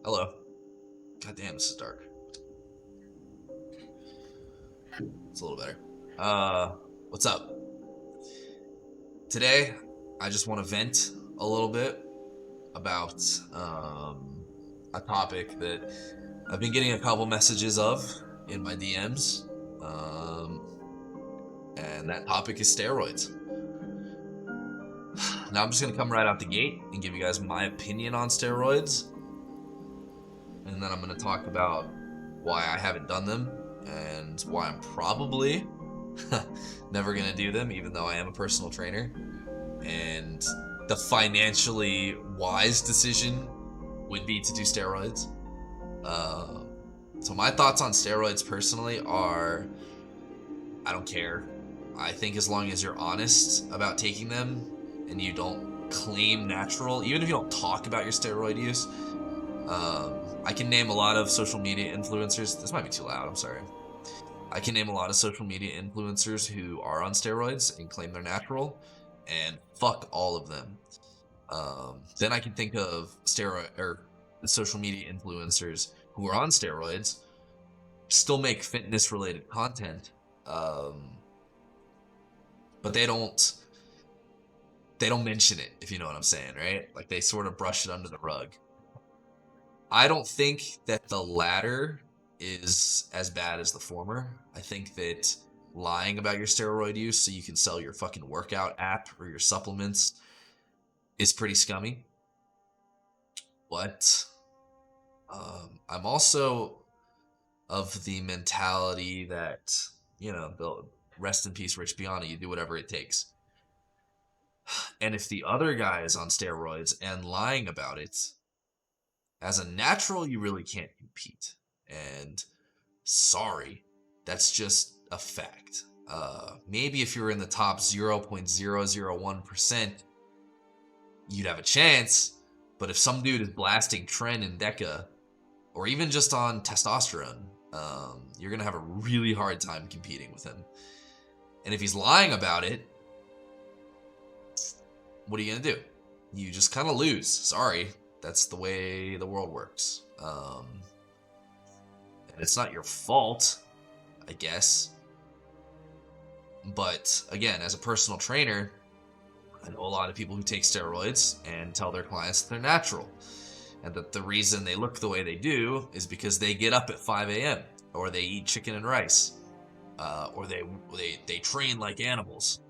Hello. God damn, this is dark. It's a little better. What's up? Today, I just want to vent a little bit about a topic that I've been getting a couple messages of in my DMs. And that topic is steroids. Now, I'm just going to come right out the gate and give you guys my opinion on steroids. And then I'm going to talk about why I haven't done them and why I'm probably never gonna do them, even though I am a personal trainer. And the financially wise decision would be to do steroids. Uh, so my thoughts on steroids personally are, I don't care. I think as long as you're honest about taking them and you don't claim natural, even if you don't talk about your steroid use. I can name a lot of social media influencers. This might be too loud. I'm sorry. I can name a lot of social media influencers who are on steroids and claim they're natural, and fuck all of them. Then I can think of steroid or social media influencers who are on steroids, still make fitness related content, but they don't mention it, if you know what I'm saying, right? Like they sort of brush it under the rug. I don't think that the latter is as bad as the former. I think that lying about your steroid use so you can sell your fucking workout app or your supplements is pretty scummy. But I'm also of the mentality that, they'll rest in peace, Rich Piana, you do whatever it takes. And if the other guy is on steroids and lying about it, as a natural, you really can't compete. And sorry, that's just a fact. Maybe if you're in the top 0.001%, you'd have a chance. But if some dude is blasting Tren and Deca, or even just on testosterone, you're going to have a really hard time competing with him. And if he's lying about it, what are you going to do? You just kind of lose. Sorry. That's the way the world works. And it's not your fault, I guess. But again, as a personal trainer, I know a lot of people who take steroids and tell their clients that they're natural. And that the reason they look the way they do is because they get up at 5 a.m. or they eat chicken and rice. Or they train like animals.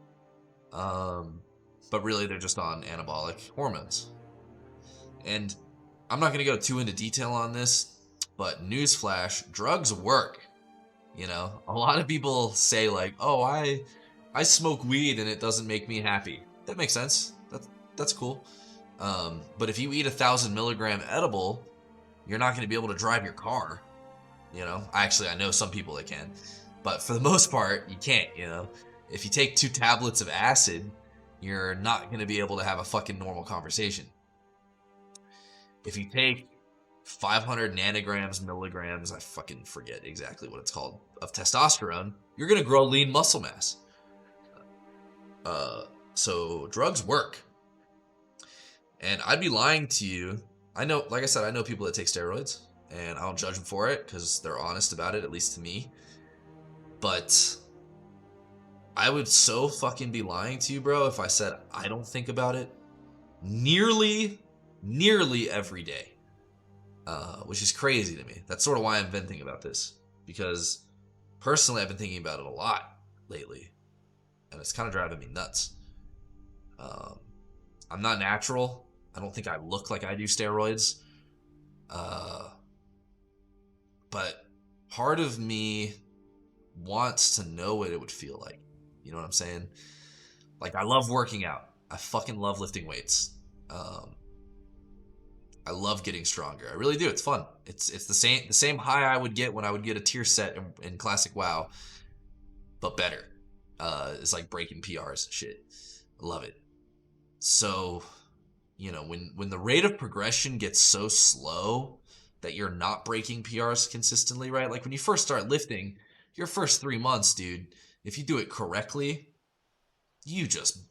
But really they're just on anabolic hormones. And I'm not going to go too into detail on this, but newsflash, drugs work. A lot of people say like, oh, I smoke weed and it doesn't make me happy. That makes sense. That's cool. But if you eat 1,000 milligram edible, you're not going to be able to drive your car. I know some people that can, but for the most part, you can't, If you take 2 tablets of acid, you're not going to be able to have a fucking normal conversation. If you take 500 nanograms, milligrams, I fucking forget exactly what it's called, of testosterone, you're going to grow lean muscle mass. So drugs work. And I'd be lying to you. I know, like I said, I know people that take steroids, and I don't judge them for it because they're honest about it, at least to me. But I would so fucking be lying to you, bro, if I said I don't think about it nearly every day, which is crazy to me. That's sort of why I'm venting about this, because personally I've been thinking about it a lot lately, and it's kind of driving me nuts. I'm not natural. I don't think I look like I do steroids, but part of me wants to know what it would feel like. You know what I'm saying? Like, I love working out. I fucking love lifting weights. I love getting stronger. I really do. It's fun. It's the same high I would get when I would get a tier set in Classic WoW, but better. It's like breaking PRs and shit. I love it. So, when the rate of progression gets so slow that you're not breaking PRs consistently, right? Like when you first start lifting, your first 3 months, dude, if you do it correctly, you just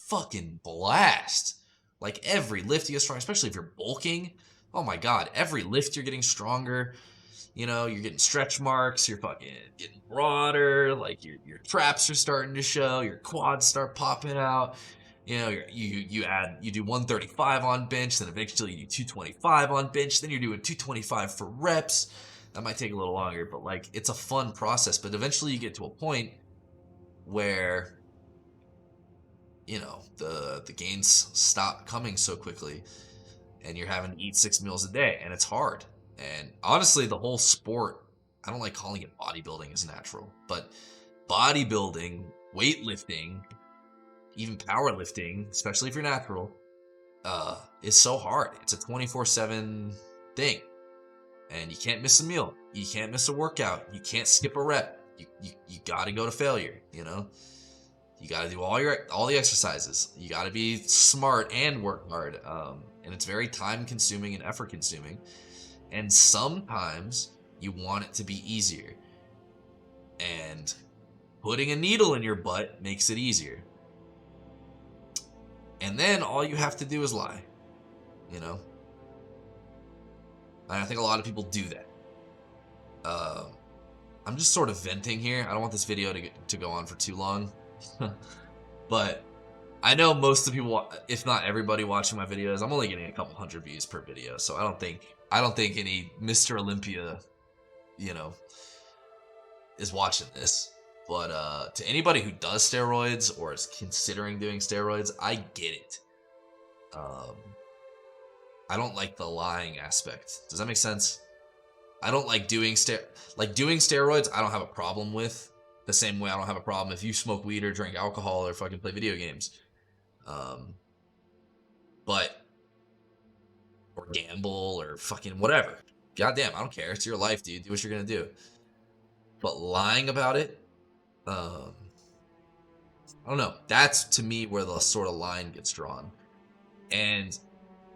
fucking blast. Like every lift you get strong, especially if you're bulking. oh my God, every lift you're getting stronger. You know, you're getting stretch marks, you're fucking getting broader, like your traps are starting to show, your quads start popping out. You know, you do 135 on bench, then eventually you do 225 on bench, then you're doing 225 for reps. That might take a little longer, but like it's a fun process. But eventually you get to a point where, you know, the gains stop coming so quickly and you're having to eat 6 meals a day, and it's hard. And honestly, the whole sport, I don't like calling it bodybuilding as natural, but bodybuilding, weightlifting, even powerlifting, especially if you're natural, is so hard. It's a 24/7 thing, and you can't miss a meal. You can't miss a workout. You can't skip a rep. You got to go to failure. You know, you got to do all the exercises. You got to be smart and work hard. And it's very time consuming and effort consuming. And sometimes you want it to be easier. And putting a needle in your butt makes it easier. And then all you have to do is lie. You know? And I think a lot of people do that. I'm just sort of venting here. I don't want this video to go on for too long. But I know most of the people, if not everybody watching my videos, I'm only getting a couple hundred views per video. So I don't think any Mr. Olympia, you know, is watching this. But to anybody who does steroids or is considering doing steroids, I get it. I don't like the lying aspect. Does that make sense? I don't like doing steroids. I don't have a problem with, the same way I don't have a problem if you smoke weed or drink alcohol or fucking play video games. Or gamble or fucking whatever. Goddamn, I don't care. It's your life, dude. Do what you're gonna do. But lying about it, I don't know. That's to me where the sort of line gets drawn. And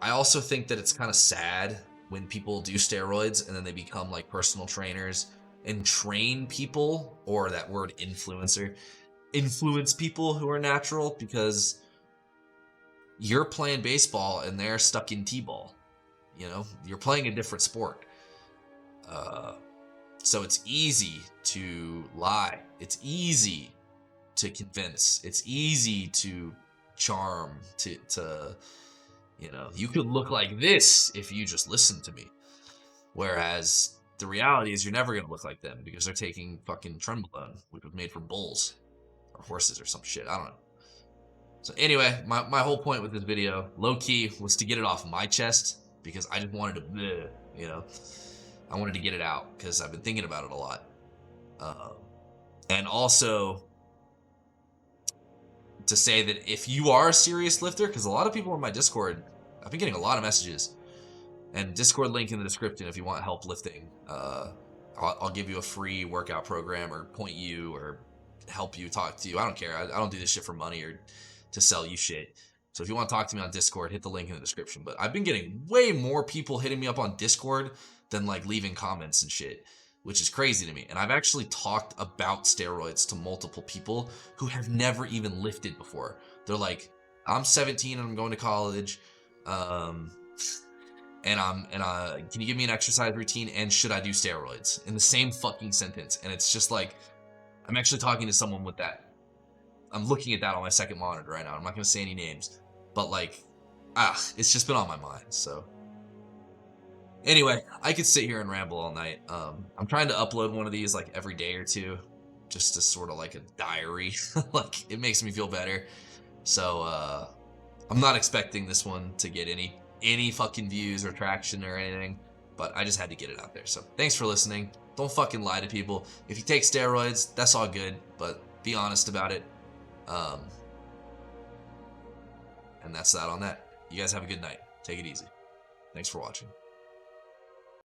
I also think that it's kind of sad when people do steroids and then they become like personal trainers and train people, or that word influencer, influence people who are natural, because you're playing baseball and they're stuck in t-ball. You know, you're playing a different sport. So it's easy to lie. It's easy to convince. It's easy to charm, to you know, you could look like this if you just listen to me. Whereas the reality is you're never going to look like them, because they're taking fucking trenbolone, which was made for bulls or horses or some shit. I don't know. So anyway, my whole point with this video, low key, was to get it off my chest, because I just wanted to, you know, I wanted to get it out because I've been thinking about it a lot. And also to say that if you are a serious lifter, because a lot of people in my Discord, I've been getting a lot of messages, and Discord link in the description if you want help lifting. I'll give you a free workout program, or point you, or help you, talk to you. I don't care. I don't do this shit for money or to sell you shit. So if you want to talk to me on Discord, hit the link in the description. But I've been getting way more people hitting me up on Discord than like leaving comments and shit, which is crazy to me. And I've actually talked about steroids to multiple people who have never even lifted before. They're like, I'm 17 and I'm going to college. Can you give me an exercise routine, and should I do steroids, in the same fucking sentence? And it's just like, I'm actually talking to someone with that. I'm looking at that on my second monitor right now. I'm not going to say any names, but like, it's just been on my mind. So anyway, I could sit here and ramble all night. I'm trying to upload one of these like every day or two, just to sort of like a diary. Like, it makes me feel better. So, I'm not expecting this one to get any fucking views or traction or anything, but I just had to get it out there. So thanks for listening. Don't fucking lie to people. If you take steroids, that's all good, but be honest about it. And that's that on that. You guys have a good night. Take it easy. Thanks for watching.